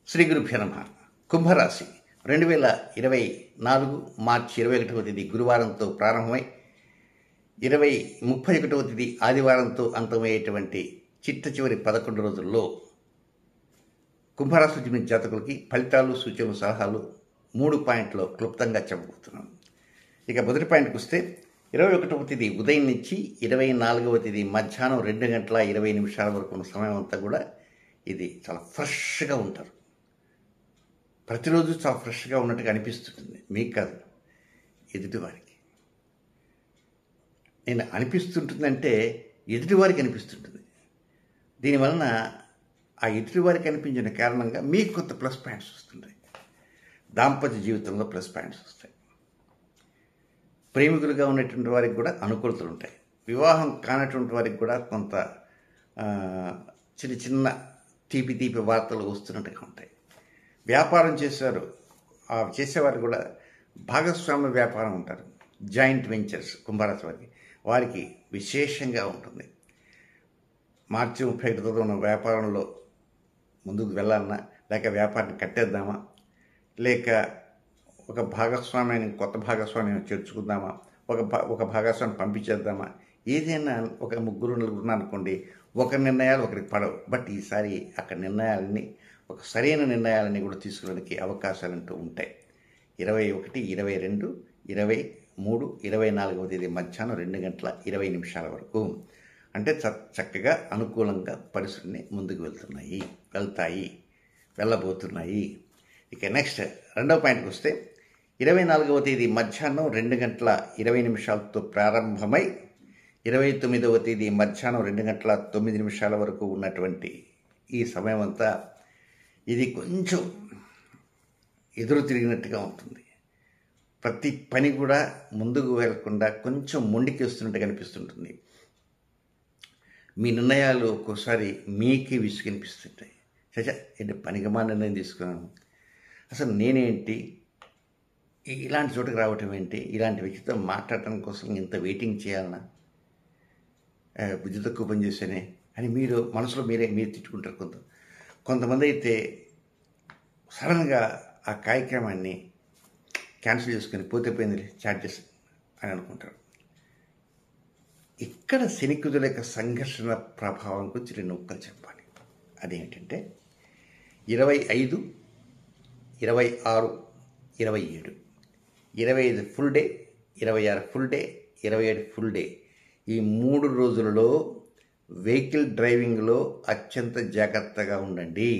శ్రీ గురుభ్యో నమః. కుంభరాశి 2024 మార్చి 21వ తేదీ గురువారంతో ప్రారంభమై 31వ తేదీ ఆదివారంతో అంతమయ్యేటువంటి చిట్ట చివరి 11 రోజుల్లో కుంభరాశి జన్మించిన జాతకులకి ఫలితాలు, సూచనలు, సలహాలు 3 పాయింట్లో క్లుప్తంగా చెప్పబోతున్నాను. ఇక మొదటి పాయింట్కి వస్తే 21వ తేదీ ఉదయం నుంచి 24వ తేదీ మధ్యాహ్నం 2:20 వరకు ఉన్న సమయం అంతా కూడా ఇది చాలా ఫ్రెష్గా ఉంటారు. ప్రతిరోజు చాలా ఫ్రెష్గా ఉన్నట్టుగా అనిపిస్తుంటుంది. మీకు కాదు, ఎదుటివారికి. నేను అనిపిస్తుంటుందంటే ఎదుటివారికి అనిపిస్తుంటుంది. దీనివలన ఆ ఎదుటివారికి అనిపించిన కారణంగా మీకు కొంత ప్లస్ పాయింట్స్ వస్తుంటాయి. దాంపత్య జీవితంలో ప్లస్ పాయింట్స్ వస్తాయి. ప్రేమికులుగా ఉన్నటువంటి వారికి కూడా అనుకూలతలు ఉంటాయి. వివాహం కానటువంటి వారికి కూడా కొంత చిన్న చిన్న తీపి వార్తలు వస్తున్నట్టుగా ఉంటాయి. వ్యాపారం చేసేవారు కూడా భాగస్వామ్య వ్యాపారం ఉంటారు. జాయింట్ వెంచర్స్ కుంభరాశి వారికి విశేషంగా ఉంటుంది. మార్చి 31తో ఉన్న వ్యాపారంలో ముందుకు వెళ్ళాలన్నా, లేక వ్యాపారాన్ని కట్టేద్దామా, లేక ఒక భాగస్వామ్యాన్ని కొత్త భాగస్వామ్యం చేర్చుకుందామా, ఒక భాగస్వామ్యం పంపించేద్దామా, ఏదైనా ఒక 3-4 అనుకోండి, ఒక నిర్ణయాలు ఒకరికి పడవు. బట్ ఈసారి అక్కడ నిర్ణయాలని ఒక సరైన నిర్ణయాలని కూడా తీసుకోవడానికి అవకాశాలంటూ ఉంటాయి. 21, 22, 23, 24వ తేదీ మధ్యాహ్నం 2:20 వరకు అంటే చక్కగా అనుకూలంగా పరిస్థితిని ముందుకు వెళ్ళబోతున్నాయి. ఇక నెక్స్ట్ రెండవ పాయింట్కి వస్తే 24వ తేదీ మధ్యాహ్నం 2:20 ప్రారంభమై 29వ తేదీ మధ్యాహ్నం 2:09 వరకు ఉన్నటువంటి ఈ సమయం అంతా ఇది కొంచెం ఎదురు తిరిగినట్టుగా ఉంటుంది. ప్రతి పని కూడా ముందుకు వెళ్లకుండా కొంచెం మొండికి వస్తున్నట్టుగా అనిపిస్తుంటుంది. మీ నిర్ణయాలు ఒక్కోసారి మీకే విసుగనిపిస్తుంటాయి. ఏంటి పనికిమాలిన నిర్ణయం తీసుకున్నాను, అసలు నేనేంటి ఇలాంటి చోటుకు రావటం ఏంటి, ఇలాంటి వ్యక్తితో మాట్లాడటం కోసం ఇంత వెయిటింగ్ చేయాలన్నా, బుద్ధి తక్కువ పని చేశానే అని మీరు మనసులో మీరు తిట్టుకుంటారు. కొంతమంది అయితే సడన్గా ఆ కార్యక్రమాన్ని క్యాన్సిల్ చేసుకుని పోతే పోయింది చార్జెస్ అని అనుకుంటారు. ఇక్కడ శనికుదుల యొక్క సంఘర్షణ ప్రభావం గురించి 2 ముక్కలు చెప్పాలి. అదేంటంటే 25, 26, 27, 25 full day, 26 full day, 27 full day, ఈ 3 రోజులలో వెహికల్ డ్రైవింగ్లో అత్యంత జాగ్రత్తగా ఉండండి.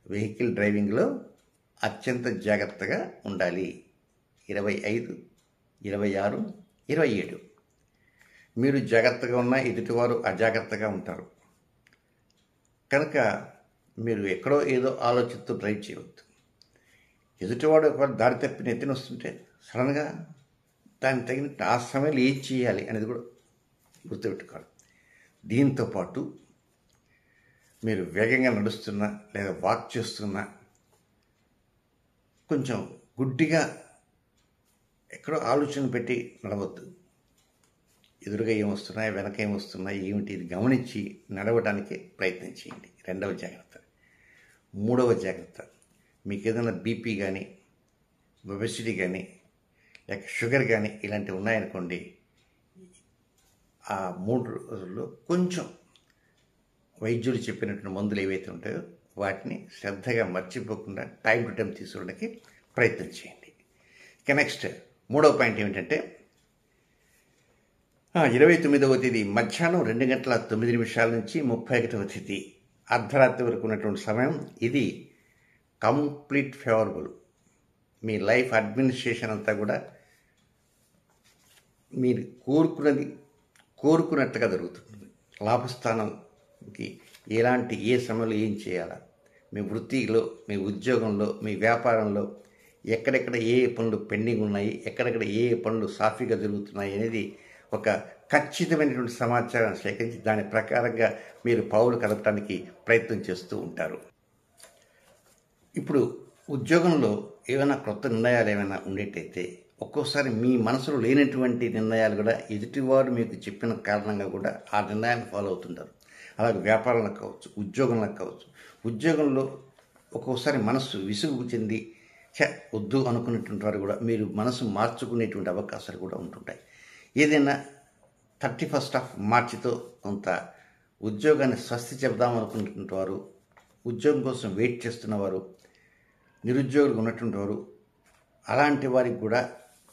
వెహికల్ డ్రైవింగ్లో అత్యంత జాగ్రత్తగా ఉండాలి. 25, 26, 27 మీరు జాగ్రత్తగా ఉన్నా ఎదుటివారు అజాగ్రత్తగా ఉంటారు. కనుక మీరు ఎక్కడో ఏదో ఆలోచిస్తూ డ్రైవ్ చేయవద్దు. ఎదుటివాడు ఒకవేళ దారి తప్పి నెత్తిన వస్తుంటే సడన్గా దానికి తగినట్టు ఆ సమయంలో ఏం చేయాలి అనేది కూడా గుర్తుపెట్టుకోవాలి. దీంతోపాటు మీరు వేగంగా నడుస్తున్నా లేదా వాక్ చేస్తున్నా కొంచెం గుడ్డిగా ఎక్కడో ఆలోచన పెట్టి నడవద్దు. ఎదురుగా ఏమొస్తున్నాయి, వెనక ఏమొస్తున్నాయి, ఏమిటి ఇది గమనించి నడవడానికి ప్రయత్నం చేయండి. 2వ జాగ్రత్త. 3వ జాగ్రత్త, మీకు ఏదైనా బీపీ కానీ, ఒబెసిటీ కానీ, లేక షుగర్ కానీ ఇలాంటివి ఉన్నాయనుకోండి, ఆ 3 రోజుల్లో కొంచెం వైద్యులు చెప్పినటువంటి మందులు ఏవైతే ఉంటాయో వాటిని శ్రద్ధగా మర్చిపోకుండా టైం టు టైం తీసుకోవడానికి ప్రయత్నం చేయండి. ఇక నెక్స్ట్ 3వ పాయింట్ ఏమిటంటే 29వ తేదీ మధ్యాహ్నం 2:09 నుంచి 31వ తేదీ అర్ధరాత్రి వరకు ఉన్నటువంటి సమయం ఇది కంప్లీట్ ఫేవరబుల్. మీ లైఫ్ అడ్మినిస్ట్రేషన్ అంతా కూడా మీరు కోరుకున్నట్టుగా జరుగుతుంది. లాభస్థానంకి ఏ సమయంలో ఏం చేయాలా, మీ వృత్తిలో, మీ ఉద్యోగంలో, మీ వ్యాపారంలో ఎక్కడెక్కడ ఏ పనులు పెండింగ్ ఉన్నాయి, ఎక్కడెక్కడ ఏ పనులు సాఫీగా జరుగుతున్నాయి అనేది ఒక ఖచ్చితమైనటువంటి సమాచారాన్ని సేకరించి దాని ప్రకారంగా మీరు పావులు కదపడానికి ప్రయత్నం చేస్తూ ఉంటారు. ఇప్పుడు ఉద్యోగంలో ఏమైనా కొత్త నిర్ణయాలు ఏమైనా ఉండేటైతే ఒక్కోసారి మీ మనసులో లేనటువంటి నిర్ణయాలు కూడా ఎదుటివారు మీకు చెప్పిన కారణంగా కూడా ఆ నిర్ణయాన్ని ఫాలో అవుతుంటారు. అలాగే వ్యాపారంలో కావచ్చు, ఉద్యోగంలో కావచ్చు, ఉద్యోగంలో ఒక్కోసారి మనస్సు విసుగు చెంది వద్దు అనుకునేటువంటి వారు కూడా మీరు మనసు మార్చుకునేటువంటి అవకాశాలు కూడా ఉంటుంటాయి. ఏదైనా 31st ఆఫ్ మార్చితో కొంత ఉద్యోగాన్ని స్వస్తి చెబుదాం అనుకునేటువంటి వారు, ఉద్యోగం కోసం వెయిట్ చేస్తున్నవారు, నిరుద్యోగులు ఉన్నటువంటి వారు, అలాంటి వారికి కూడా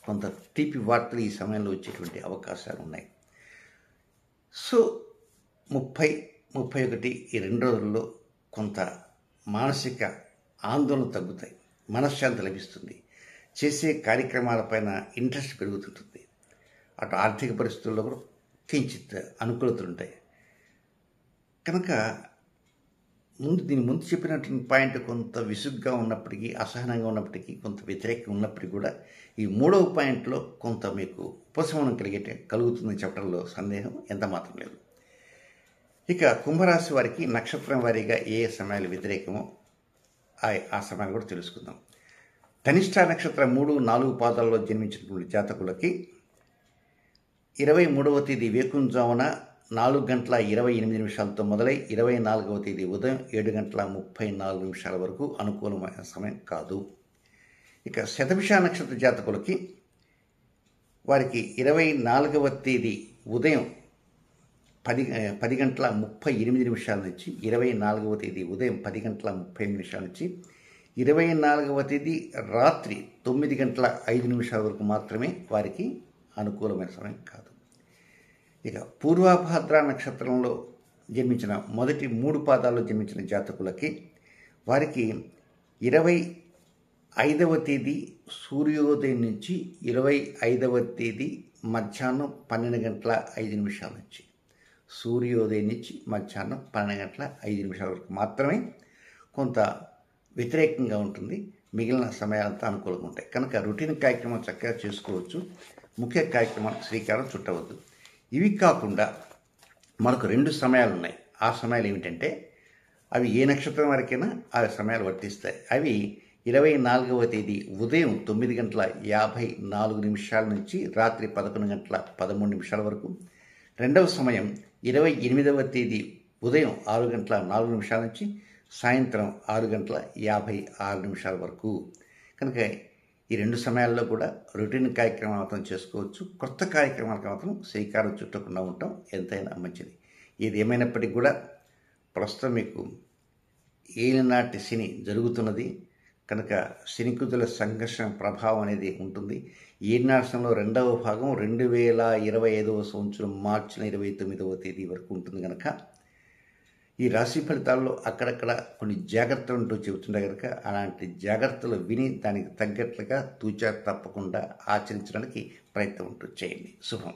కొంత తీపి వార్తలు ఈ సమయంలో వచ్చేటువంటి అవకాశాలు ఉన్నాయి. సో 30, 31 ఈ 2 రోజుల్లో కొంత మానసిక ఆందోళన తగ్గుతాయి, మనశ్శాంతి లభిస్తుంది, చేసే కార్యక్రమాలపైన ఇంట్రెస్ట్ పెరుగుతుంటుంది. అటు ఆర్థిక పరిస్థితుల్లో కూడా కించిత్ అనుకూలతలు ఉంటాయి. కనుక దీని ముందు చెప్పినటువంటి పాయింట్ కొంత విసుగ్గా ఉన్నప్పటికీ, అసహనంగా ఉన్నప్పటికీ, కొంత వ్యతిరేకంగా ఉన్నప్పటికీ కూడా ఈ 3వ పాయింట్లో కొంత మీకు ఉపశమనం కలుగుతుందని చెప్పడంలో సందేహం ఎంత మాత్రం లేదు. ఇక కుంభరాశి వారికి నక్షత్రం వారీగా ఏ సమయాలు వ్యతిరేకమో ఆ సమయాలు కూడా తెలుసుకుందాం. ధనిష్ట నక్షత్రం 3, 4 పాదాల్లో జన్మించినటువంటి జాతకులకి 23వ తేదీ వేకువజామున 4:28 మొదలై 24వ తేదీ ఉదయం 7:34 వరకు అనుకూలమైన సమయం కాదు. ఇక శతభిష నక్షత్ర జాతకులకి వారికి 24వ తేదీ ఉదయం 10:38 నుంచి 24వ తేదీ ఉదయం 10:38 నుంచి 24వ తేదీ రాత్రి 9:05 వరకు మాత్రమే వారికి అనుకూలమైన సమయం కాదు. ఇక పూర్వభాద్ర నక్షత్రంలో జన్మించిన మొదటి 3 పాదాల్లో జన్మించిన జాతకులకి వారికి 25వ తేదీ సూర్యోదయం నుంచి 25వ తేదీ మధ్యాహ్నం 12:05 నుంచి సూర్యోదయం నుంచి మధ్యాహ్నం 12:05 వరకు మాత్రమే కొంత వ్యతిరేకంగా ఉంటుంది. మిగిలిన సమయాలంతా అనుకూలంగా ఉంటాయి. కనుక రొటీన్ కార్యక్రమాలు చక్కగా చేసుకోవచ్చు. ముఖ్య కార్యక్రమాలకు శ్రీకారం చుట్టవద్దు. ఇవి కాకుండా మనకు 2 సమయాలు ఉన్నాయి. ఆ సమయాలు ఏమిటంటే అవి ఏ నక్షత్రం వరకైనా ఆ సమయాలు వర్తిస్తాయి. అవి 24వ తేదీ ఉదయం 9:54 నుంచి రాత్రి 11:13 వరకు. రెండవ సమయం 28వ తేదీ ఉదయం 6:04 నుంచి సాయంత్రం 6:56 వరకు. కనుక ఈ 2 సమయాల్లో కూడా రొటీన్ కార్యక్రమాలు మాత్రం చేసుకోవచ్చు. కొత్త కార్యక్రమాలకు మాత్రం శ్రీకారం చుట్టకుండా ఉండటం ఎంతైనా మంచిది. ఏది ఏమైనప్పటికీ కూడా ప్రస్తుతం మీకు ఏలినాటి శని జరుగుతున్నది. కనుక శనికుజుల సంఘర్షణ ప్రభావం అనేది ఉంటుంది. ఏలినాశనంలో 2వ భాగం 2025వ సంవత్సరం మార్చి 29వ తేదీ వరకు ఉంటుంది. కనుక ఈ రాశి ఫలితాల్లో అక్కడక్కడ కొన్ని జాగ్రత్తలు అంటూ చెబుతుంటే కనుక అలాంటి జాగ్రత్తలు విని దానికి తగ్గట్లుగా తూచా తప్పకుండా ఆచరించడానికి ప్రయత్నం చేయండి. శుభం.